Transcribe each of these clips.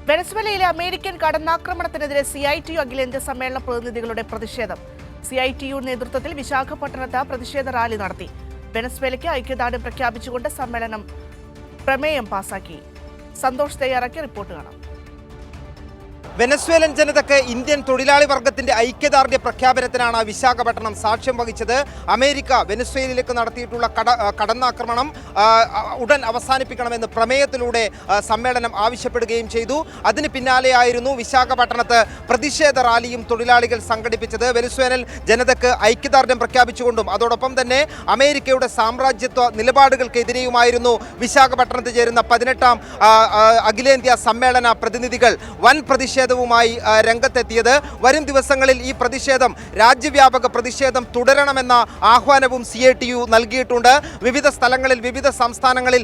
വെനസ്വേലയിലെ American കടന്നാക്രമണത്തിനെതിരെ CITU അഖിലേന്ത്യാ സമ്മേളന പ്രതിനിധികളുടെ പ്രതിഷേധം. CITU നേതൃത്വത്തിൽ വിശാഖപട്ടണത്ത് പ്രതിഷേധ റാലി നടത്തി. വെനസ്വേലയ്ക്ക് ഐക്യദാർഢ്യം പ്രഖ്യാപിച്ചുകൊണ്ട് സമ്മേളനം പ്രമേയം പാസാക്കി. സന്തോഷ് തയ്യാറാക്കിയ റിപ്പോർട്ട് കാണാം. വെനസ്വേലൻ ജനതയ്ക്ക് ഇന്ത്യൻ തൊഴിലാളി വർഗത്തിന്റെ ഐക്യദാർഢ്യ പ്രഖ്യാപനത്തിനാണ് വിശാഖപട്ടണം സാക്ഷ്യം വഹിച്ചത്. അമേരിക്ക വെനസ്വേലയിലേക്ക് നടത്തിയിട്ടുള്ള കടന്നാക്രമണം ഉടൻ അവസാനിപ്പിക്കണമെന്ന് പ്രമേയത്തിലൂടെ സമ്മേളനം ആവശ്യപ്പെടുകയും ചെയ്തു. അതിന് പിന്നാലെയായിരുന്നു വിശാഖപട്ടണത്ത് പ്രതിഷേധ റാലിയും തൊഴിലാളികൾ സംഘടിപ്പിച്ചത്. വെനസ്വേലൻ ജനതയ്ക്ക് ഐക്യദാർഢ്യം പ്രഖ്യാപിച്ചുകൊണ്ടും അതോടൊപ്പം തന്നെ അമേരിക്കയുടെ സാമ്രാജ്യത്വ നിലപാടുകൾക്കെതിരെയുമായിരുന്നു വിശാഖപട്ടണത്ത് ചേരുന്ന 18ാം അഖിലേന്ത്യാ സമ്മേളന പ്രതിനിധികൾ വൻ പ്രതിഷേധവുമായി രംഗത്തെത്തിയത്. വരും ദിവസങ്ങളിൽ ഈ പ്രതിഷേധം രാജ്യവ്യാപക പ്രതിഷേധം തുടരണമെന്ന ആഹ്വാനവും CITU നൽകിയിട്ടുണ്ട്. വിവിധ സ്ഥലങ്ങളിൽ വിവിധ സംസ്ഥാനങ്ങളിൽ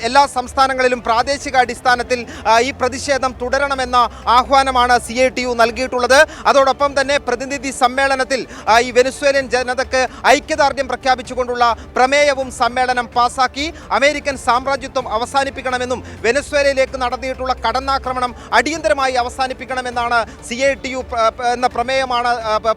എല്ലാ സംസ്ഥാനങ്ങളിലും പ്രാദേശിക അടിസ്ഥാനത്തിൽ ഈ പ്രതിഷേധം തുടരണമെന്ന ആഹ്വാനമാണ് CITU നൽകിയിട്ടുള്ളത്. അതോടൊപ്പം തന്നെ പ്രതിനിധി സമ്മേളനത്തിൽ ഈ വെനസ്വേലൻ ജനതയ്ക്ക് ഐക്യദാർഢ്യം പ്രഖ്യാപിച്ചുകൊണ്ടുള്ള പ്രമേയവും സമ്മേളനം പാസാക്കി. അമേരിക്കൻ സാമ്രാജ്യത്വം അവസാനിപ്പിക്കണമെന്നും വെനസ്വേലയിലേക്ക് നടത്തിയിട്ടുള്ള കടന്നാക്രമണം അടിയന്തരമായി അവസാനിപ്പിക്കണമെന്നാണ് CITU എന്ന പ്രമേയമാണ്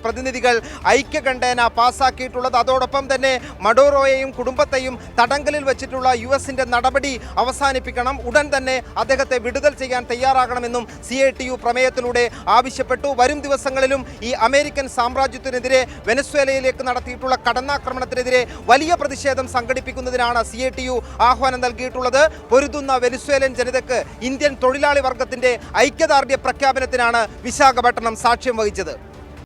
പ്രതിനിധികൾ ഐക്യകണ്ഠേന പാസാക്കിയിട്ടുള്ളത്. അതോടൊപ്പം തന്നെ മഡോറോയെയും കുടുംബത്തെയും തടങ്കലിൽ വെച്ചിട്ടുള്ള US-ന്റെ നടപടി അവസാനിപ്പിക്കണം, ഉടൻ തന്നെ അദ്ദേഹത്തെ വിടുതൽ ചെയ്യാൻ തയ്യാറാകണമെന്നും CITU പ്രമേയത്തിലൂടെ ആവശ്യപ്പെട്ടു. വരും ദിവസങ്ങളിലും ഈ അമേരിക്കൻ സാമ്രാജ്യത്തിനെതിരെ വെനസ്വേലയിലേക്ക് നടത്തിയിട്ടുള്ള കടന്നാക്രമണത്തിനെതിരെ വലിയ പ്രതിഷേധം സംഘടിപ്പിക്കുന്നതിനാണ് CITU ആഹ്വാനം നൽകിയിട്ടുള്ളത്. പൊരുതുന്ന വെനസ്വേലൻ ജനതയ്ക്ക് ഇന്ത്യൻ തൊഴിലാളി വർഗത്തിന്റെ ഐക്യദാർഢ്യ പ്രഖ്യാപനത്തിനാണ് വിശാഖപട്ടണം സാക്ഷ്യം വഹിച്ചത്.